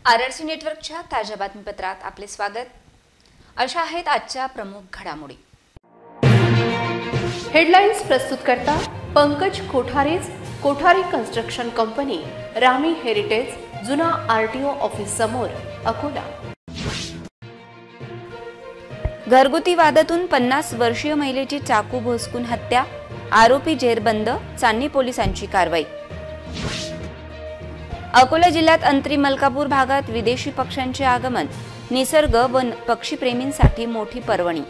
RRC नेटवर्कच्या ताज्या बातमीपत्रात आपले स्वागत। अशा आहेत आजच्या प्रमुख घडामोडी। हेडलाइन्स प्रस्तुत करता पंकज कोठारेज, कोठारी कन्स्ट्रक्शन कंपनी, रामी हेरिटेज, जुना आरटीओ ऑफिस समोर, अकोला। घरगुती वादातून 50 वर्षीय महिलेची चाकू भोसकून हत्या, आरोपी जेरबंद, चांदणी पोलिसांची कारवाई। अकोला जिल्ह्यात अंतरी मलकापूर भागात विदेशी पक्ष्यांचे आगमन, निसर्ग व पक्षीप्रेमींसाठी मोठी पर्वणी।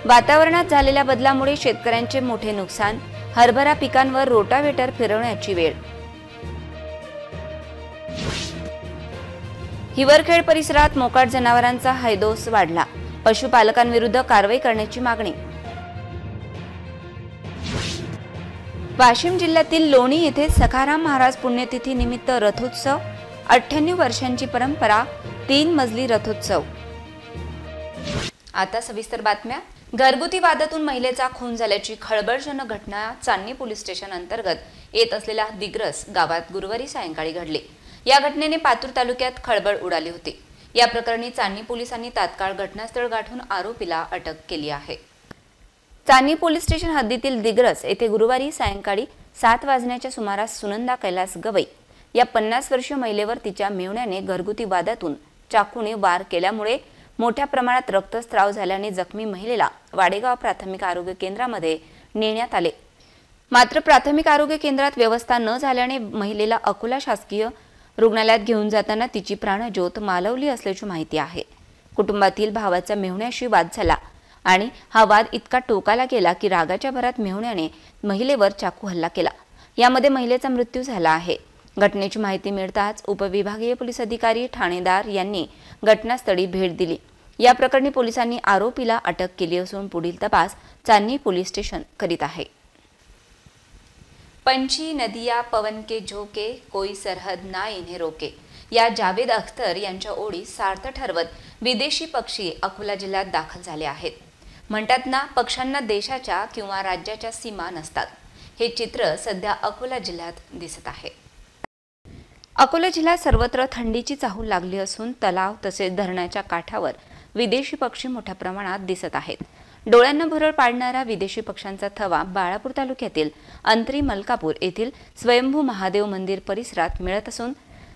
वातावरणात झालेल्या बदलामुळे शेतकऱ्यांचे मोठे नुकसान, हरभरा पिकांवर रोटावेटर फिरवण्याची वेळ। हिवरखेड परिसरात मोकाट जनावरांचा हैदोस वाढला, पशुपालकांविरुद्ध कारवाई करण्याची मागणी। वाशिम जिल्ह्यातील लोणी येथे सखाराम महाराज पुण्यतिथी निमित्त रथोत्सव, 98 वर्षांची परंपरा, 3 मजली रथोत्सव। आता सविस्तर बातम्या। घरगुती वादातून महिलेचा खून झाल्याची खळबळजनक घटना चांदणी पोलीस स्टेशन अंतर्गत येत असलेल्या दिग्रस गावात गुरुवारी सायंकाळी घडली। या घटनेने पातूर तालुक्यात खळबळ उडाली होती। या प्रकरणी चांदणी पोलिसांनी तात्काळ घटनास्थळ गाठून आरोपीला अटक केली आहे। चांदणी पोलीस स्टेशन हद्दीतील दिग्रस येथे गुरुवारी सायंकाळी 7 वाजण्याच्या सुमारास सुनंदा कैलास गवई या 50 वर्षीय महिलेवर तिच्या मेहुण्याने घरगुती वादातून चाकूने वार केल्यामुळे मोठ्या प्रमाणात रक्तस्राव झाल्याने जखमी महिलेला वाडेगाव प्राथमिक आरोग्य केंद्रामध्ये नेण्यात आले। मात्र प्राथमिक आरोग्य केंद्रात व्यवस्था न झाल्याने महिलेला अकोला शासकीय रुग्णालयात घेऊन जाताना तिची प्राणज्योत मालवली असल्याची माहिती आहे। कुटुंबातील भावाचा मेहुण्याशी वाद झाला आणि हा वाद इतका टोकाला गेला की रागाच्या भरात मेहुण्याने महिलेवर चाकू हल्ला केला। यामध्ये महिलेचा मृत्यू झाला आहे। घटनेची माहिती मिळताच उपविभागीय पोलीस अधिकारी ठाणेदार यांनी घटनास्थळी भेट दिली। या प्रकरणी पोलिसांनी आरोपीला अटक केली असून पुढील तपास चांदणी पोलीस स्टेशन करीत आहे। पंछी नदिया पवन के झोके, कोई सरहद ना इन्हें रोके या जावेद अख्तर यांच्या ओळी सार्थ ठरवत विदेशी पक्षी अकोला जिल्ह्यात दाखल झाले आहेत। म्हणतात ना, पक्ष्यांना देशाच्या किंवा राज्याच्या सीमा नसतात। हे चित्र सध्या अकोला जिल्ह्यात दिसत आहे। अकोला जिल्ह्यात सर्वत्र थंडीची चाहूल लागली असून तलाव तसेच धरणाच्या काठावर विदेशी पक्षी मोठ्या प्रमाणात दिसत आहेत। डोळ्यांना भुरळ पाडणारा विदेशी पक्ष्यांचा थवा बाळापूर तालुक्यातील अंतरी मलकापूर येथील स्वयंभू महादेव मंदिर परिसरात मिळत असून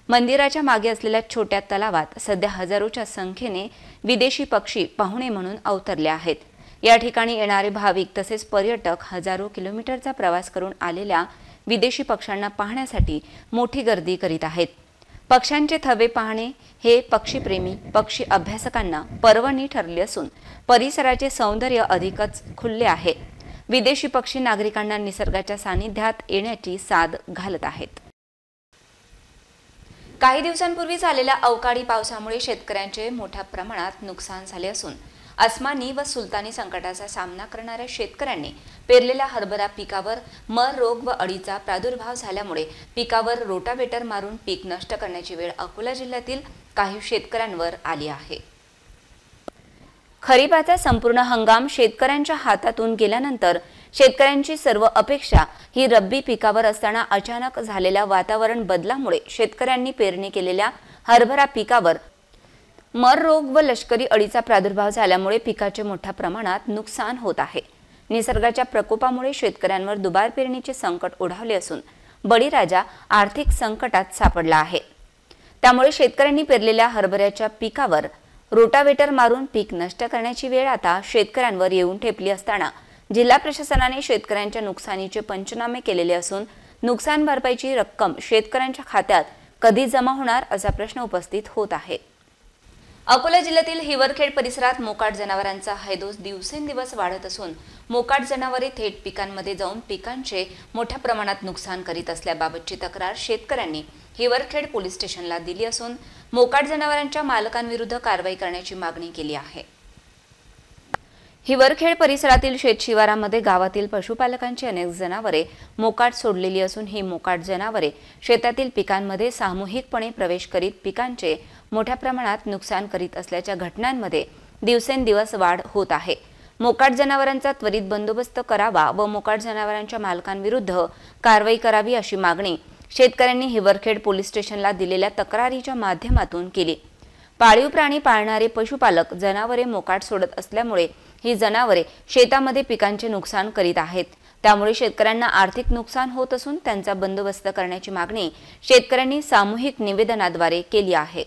मंदिराच्या मागे असलेल्या छोट्या तलावात सध्या हजारोच्या संख्येने विदेशी पक्षी पाहुणे म्हणून अवतरले आहेत। या ठिकाणी येणारे भाविक तसेच पर्यटक हजारो किलोमीटरचा प्रवास करून आलेल्या विदेशी पक्ष्यांना पाहण्यासाठी मोठी गर्दी करीत आहेत। पक्ष्यांचे थवे पाहणे हे पक्षीप्रेमी पक्षी अभ्यासकांना पर्वणी ठरली असून परिसराचे सौंदर्य अधिकच खुलले आहे। विदेशी पक्षी नागरिकांना निसर्गाच्या सानिध्यात येण्याची साद घालत आहेत। काही दिवसांपूर्वी झालेल्या अवकाळी पावसामुळे शेतकऱ्यांचे मोठ्या प्रमाणात नुकसान झाले असून अस्मानी व सुलतानी संकटाचा सामना करणाऱ्या शेतकऱ्यांनी पेरलेल्या हरभरा पिकावर मर रोग व अळीचा प्रादुर्भाव झाल्यामुळे पिकावर रोटावेटर मारून पीक नष्ट करण्याची वेळ अकोला जिल्ह्यातील काही शेतकऱ्यांवर आली आहे। खरीपाचा संपूर्ण हंगाम शेतकऱ्यांच्या हातातून गेल्यानंतर शेतकऱ्यांची सर्व अपेक्षा ही रब्बी पिकावर असताना अचानक झालेल्या वातावरण बदलामुळे शेतकऱ्यांनी पेरणी केलेल्या हरभरा पिकावर मर रोग व लष्करी अळीचा प्रादुर्भाव झाल्यामुळे पिकाचे मोठ्या प्रमाणात नुकसान होत आहे। निसर्गाच्या प्रकोपामुळे शेतकऱ्यांवर दुबार पेरणीचे संकट ओढावले असून बळीराजा आर्थिक संकटात सापडला आहे। त्यामुळे शेतकऱ्यांनी पेरलेल्या हरभऱ्याच्या पिकावर रोटावेटर मारून पीक नष्ट करण्याची वेळ आता शेतकऱ्यांवर येऊन ठेपली असताना जिल्हा प्रशासनाने शेतकऱ्यांच्या नुकसानीचे पंचनामे केलेले असून नुकसान भरपाईची रक्कम शेतकऱ्यांच्या खात्यात कधी जमा होणार असा प्रश्न उपस्थित होत आहे। अकोला जिल्ह्यातील हिवरखेड परिसरात मोकाट जनावरांचा हैदोस दिवसेंदिवस वाढत असून मोकाट जनावरे थेट पिकांमध्ये जाऊन पिकांचे मोठ्या प्रमाणात नुकसान करीत असल्याबाबतची तक्रार शेतकऱ्यांनी हिवरखेड पोलीस स्टेशनला दिली असून मोकाट जनावरांच्या मालकांविरुद्ध कारवाई करण्याची मागणी केली आहे। हिवरखेड परिसरातील शेतशिवारामध्ये गावातील पशुपालकांची अनेक जनावरे मोकाट सोडलेली असून ही मोकाट जनावरे शेतातील पिकांमध्ये सामूहिकपणे प्रवेश करीत पिकांचे मोठ्या प्रमाणात नुकसान करीत असल्याच्या घटनांमध्ये दिवसेंदिवस वाढ होत आहे। मोकाट जनावरांचा त्वरित बंदोबस्त करावा व मोकाट जनावरांच्या मालकांविरुद्ध कारवाई करावी अशी मागणी शेतकऱ्यांनी हिवरखेड पोलीस स्टेशनला दिलेल्या तक्रारीच्या माध्यमातून केली। पाळीव प्राणी पाळणारे पशुपालक जनावरे मोकाट सोडत असल्यामुळे ही जनावरे शेतामध्ये पिकांचे नुकसान करीत आहेत। त्यामुळे शेतकऱ्यांना आर्थिक नुकसान होत असून त्यांचा बंदोबस्त करण्याची मागणी शेतकऱ्यांनी सामूहिक निवेदनाद्वारे केली आहे।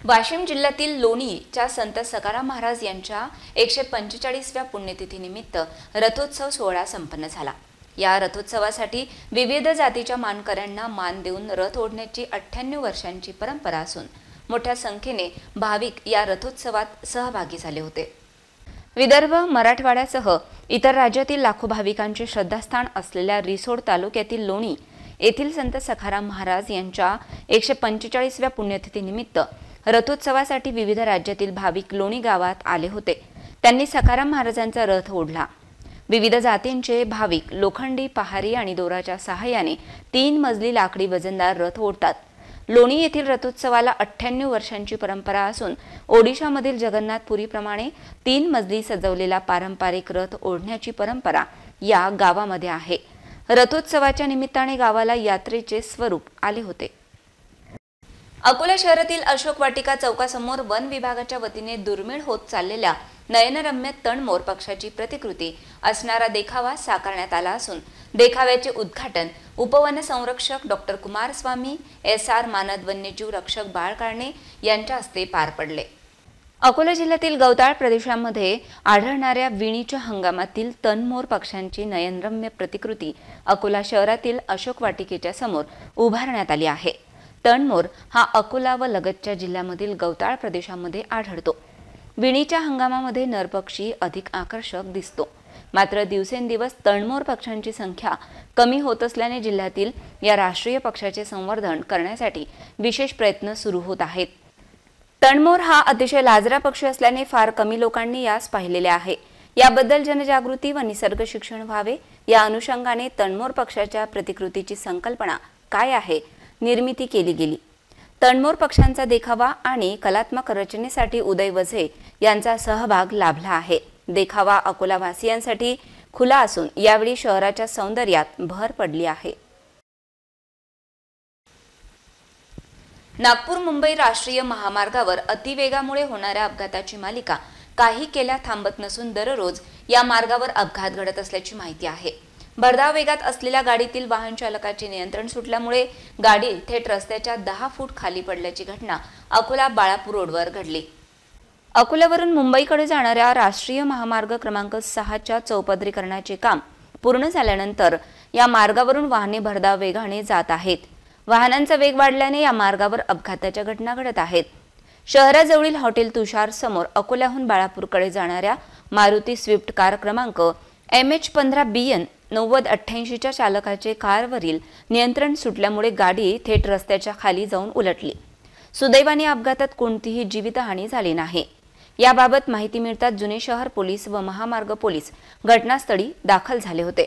वाशिम जिल्ह्यातील लोणीच्या संत सखाराम महाराज यांच्या 145व्या पुण्यतिथीनिमित्त रथोत्सव सोहळा संपन्न झाला। या रथोत्सवासाठी विविध जातीच्या मानकऱ्यांना मान देऊन रथ ओढण्याची 98 वर्षांची परंपरा असून मोठ्या संख्येने भाविक या रथोत्सवात सहभागी झाले होते। विदर्भ, मराठवाड्यासह इतर राज्यातील लाखो भाविकांचे श्रद्धास्थान असलेल्या रिसोड तालुक्यातील लोणी येथील संत सखाराम महाराज यांच्या 145व्या पुण्यतिथीनिमित्त रथोत्सवासाठी विविध राज्यातील भाविक लोणी गावात आले होते। त्यांनी सखाराम महाराजांचा रथ ओढला। विविध जातींचे भाविक लोखंडी, पहारी आणि दोराच्या सहाय्याने 3 मजली लाकडी वजनदार रथ ओढतात। लोणी येथील रथोत्सवाला 98 वर्षांची परंपरा असून ओडिशामधील जगन्नाथपुरीप्रमाणे 3 मजली सजवलेला पारंपरिक रथ ओढण्याची परंपरा या गावामध्ये आहे। रथोत्सवाच्या निमित्ताने गावाला यात्रेचे स्वरूप आले होते। अकोला शहरातील अशोक वाटिका चौकासमोर वन विभागाच्या वतीने दुर्मिळ होत चाललेल्या नयनरम्य तणमोर पक्षाची प्रतिकृती असणारा देखावा साकारण्यात आला असून देखाव्याचे उद्घाटन उपवन संरक्षक डॉक्टर कुमारस्वामी, SR मानद वन्यजीव रक्षक बाळ काळणे यांच्या हस्ते पार पडले। अकोला जिल्ह्यातील गवताळ प्रदेशामध्ये आढळणाऱ्या विणीच्या हंगामातील तणमोर पक्ष्यांची नयनरम्य प्रतिकृती अकोला शहरातील अशोक वाटिकेच्या समोर उभारण्यात आली आहे। तणमोर हा अकोला व लगतच्या जिल्ह्यामधील गवताळ प्रदेशामध्ये आढळतो। विणीच्या हंगामामध्ये नरपक्षी अधिक आकर्षक दिसतो। मात्र दिवसेंदिवस तणमोर पक्ष्यांची संख्या कमी होत असल्याने जिल्ह्यातील या राष्ट्रीय पक्षाचे संवर्धन करण्यासाठी विशेष प्रयत्न सुरू होत आहेत। तणमोर हा अतिशय लाजरा पक्षी असल्याने फार कमी लोकांनी यास पाहिलेले आहे। याबद्दल जनजागृती व निसर्ग शिक्षण व्हावे या अनुषंगाने तणमोर पक्षाच्या प्रतिकृतीची संकल्पना काय आहे, निर्मिती केली गेली। तणमोर पक्ष्यांचा देखावा आणि कलात्मक रचनेसाठी उदय वझे यांचा सहभाग लाभला आहे। देखावा अकोलावासियांसाठी खुला असून यावेळी शहराच्या सौंदर्यात भर पडली आहे। नागपूर-मुंबई राष्ट्रीय महामार्गावर अतिवेगामुळे होणाऱ्या अपघाताची मालिका काही केल्या थांबत नसून दररोज या मार्गावर अपघात घडत असल्याची माहिती आहे। भरधाव वेगात असलेल्या गाडीतील वाहन चालकाचे नियंत्रण सुटल्यामुळे गाडी थेट रस्त्याच्या 10 फूट खाली पडल्याची घटना अकोला बाळापूर रोडवर घडली। अकोल्यावरून मुंबईकडे जाणाऱ्या राष्ट्रीय महामार्ग क्रमांक 6च्या चौपदरीकरणाचे काम पूर्ण झाल्यानंतर या मार्गावरून वाहने भरधाव वेगाने जात आहेत। वाहनांचा वेग वाढल्याने या मार्गावर अपघाताच्या घटना घडत आहेत। शहराजवळील हॉटेल तुषार समोर अकोल्याहून बाळापूरकडे जाणाऱ्या मारुती स्विफ्ट कार क्रमांक MH15BN 9088च्या चालकाचे कारवरील नियंत्रण सुटल्यामुळे गाडी थेट रस्त्याच्या खाली जाऊन उलटली। सुदैवाने अपघातात कोणतीही जीवितहानी झाली नाही। याबाबत माहिती मिळताच जुने शहर पोलीस व महामार्ग पोलीस घटनास्थळी दाखल झाले होते।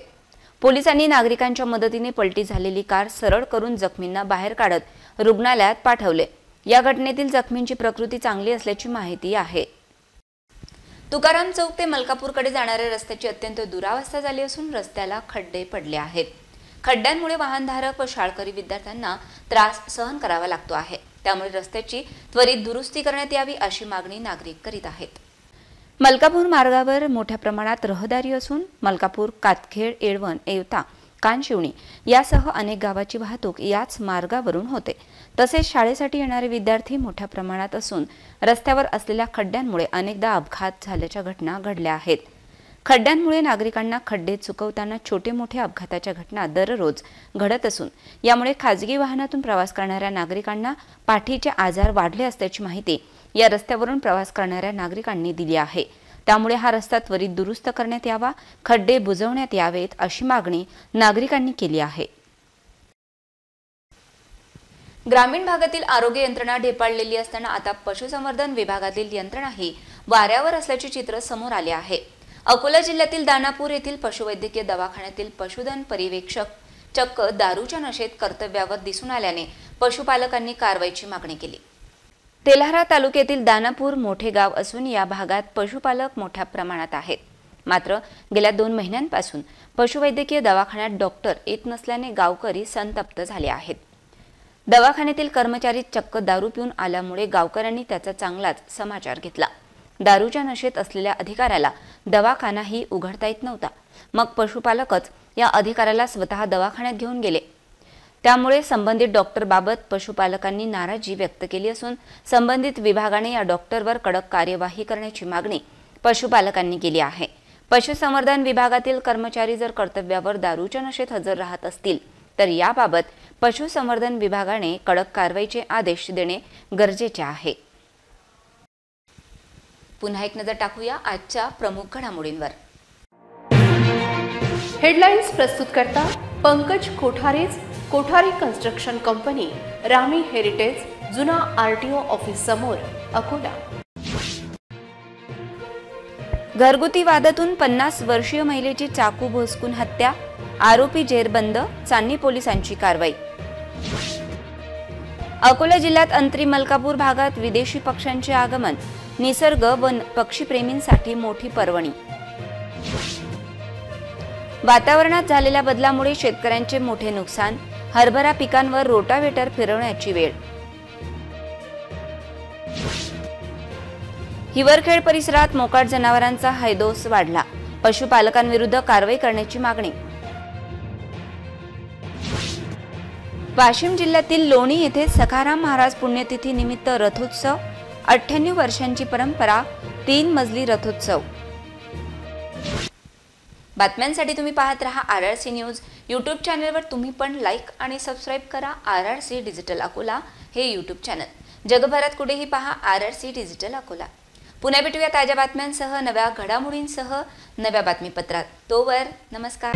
पोलिसांनी नागरिकांच्या मदतीने पलटी झालेली कार सरळ करून जखमींना बाहेर काढत रुग्णालयात पाठवले। या घटनेतील जखमींची प्रकृती चांगली असल्याची माहिती आहे। तुकाराम चौक ते मलकापूरकडे जाणाऱ्या रस्त्याची अत्यंत दुरावस्था झाली असून रस्त्याला खड्डे पडले आहेत। खड्ड्यांमुळे वाहनधारक व शाळकरी विद्यार्थ्यांना त्रास सहन करावा लागतो आहे। त्यामुळे रस्त्याची त्वरित दुरुस्ती करण्यात यावी अशी मागणी नागरिक करीत आहेत। मलकापूर मार्गावर मोठ्या प्रमाणात रहदारी असून मलकापूर, कातखेड, येळवण, येवता, कानशिवणी यासह अनेक गावाची वाहतूक याच मार्गावरून होते। तसेच शाळेसाठी येणारे विद्यार्थी मोठ्या प्रमाणात असून रस्त्यावर असलेल्या खड्ड्यांमुळे अनेकदा अपघात झाल्याच्या घटना घडल्या आहेत। खड्ड्यांमुळे नागरिकांना खड्डे चुकवताना छोटे मोठे अपघाताच्या घटना दररोज घडत असून यामुळे खाजगी वाहनातून प्रवास करणाऱ्या नागरिकांना पाठीचे आजार वाढले असल्याची माहिती या रस्त्यावरून प्रवास करणाऱ्या नागरिकांनी दिली आहे। त्यामुळे हा रस्ता त्वरित दुरुस्त करण्यात यावा, खड्डे बुजवण्यात यावेत अशी मागणी नागरिकांनी केली आहे। ग्रामीण भागातील आरोग्य यंत्रणा ढेपाळलेली असताना आता पशुसंवर्धन विभागातील यंत्रणाही वाऱ्यावर असल्याचे चित्र समोर आले आहे। अकोला जिल्ह्यातील दानापूर येथील पशुवैद्यकीय दवाखान्यातील पशुधन पर्यवेक्षक चक्क दारूच्या नशेत कर्तव्यावर दिसून आल्याने पशुपालकांनी कारवाईची मागणी केली। तेल्हारा तालुक्यातील दानापूर मोठे गाव असून या भागात पशुपालक मोठ्या प्रमाणात आहेत। मात्र गेल्या 2 महिन्यांपासून पशुवैद्यकीय दवाखान्यात डॉक्टर येत नसल्याने गावकरी संतप्त झाले आहेत। दवाखान्यातील कर्मचारी चक्क दारू पिऊन आल्यामुळे गावकऱ्यांनी त्याचा चांगलाच समाचार घेतला। दारूच्या नशेत असलेल्या अधिकाऱ्याला दवाखानाही उघडता येत नव्हता। मग पशुपालकच या अधिकाऱ्याला स्वतः दवाखान्यात घेऊन गेले। त्यामुळे संबंधित डॉक्टरबाबत पशुपालकांनी नाराजी व्यक्त केली असून संबंधित विभागाने या डॉक्टरवर कडक कार्यवाही करण्याची मागणी पशुपालकांनी केली आहे। पशुसंवर्धन विभागातील कर्मचारी जर कर्तव्यावर दारूच्या नशेत हजर राहत असतील तर याबाबत पशुसंवर्धन विभागाने कडक कारवाईचे आदेश देणे गरजेचे आहे। पुन्हा एक नजर टाकूया आजच्या प्रमुख घडामोडींवर। हेडलाइन्स प्रस्तुत करता पंकज कोठारेज, कोठारी कन्स्ट्रक्शन कंपनी, रामी हेरिटेज, जुना आरटीओ ऑफिस समोर, अकोला। घरगुती वादातून 50 वर्षीय महिलेची चाकू भोसकून हत्या, आरोपी जेरबंद, चांदणी पोलिसांची कारवाई। अकोला जिल्ह्यात अंतरी मलकापूर भागात विदेशी पक्ष्यांचे आगमन, निसर्ग व पक्षीप्रेमींसाठी मोठी पर्वणी। वातावरणात झालेल्या बदलामुळे शेतकऱ्यांचे मोठे नुकसान, हरभरा पिकांवर रोटावेटर फिरवण्याची वेळ। हिवरखेड परिसरात मोकाट जनावरांचा हैदोस वाढला, पशुपालकांविरुद्ध कारवाई करण्याची मागणी। वाशिम जिल्ह्यातील लोणी येथे सखाराम महाराज पुण्यतिथी निमित्त रथोत्सव, 98 वर्षांची परंपरा, 3 मजली रथोत्सव। बातम्यांसाठी तुम्ही पाहत रहा RRC न्यूज। यूट्यूब चॅनलवर तुम्ही पण लाईक आणि सबस्क्राईब करा RRC डिजिटल अकोला हे यूट्यूब चॅनल। जगभरात कुठेही पहा RRC डिजिटल अकोला। पुन्हा भेटूया ताज्या बातम्यांसह, नव्या घडामोडींसह, नव्या बातमीपत्रात। तोवर नमस्कार।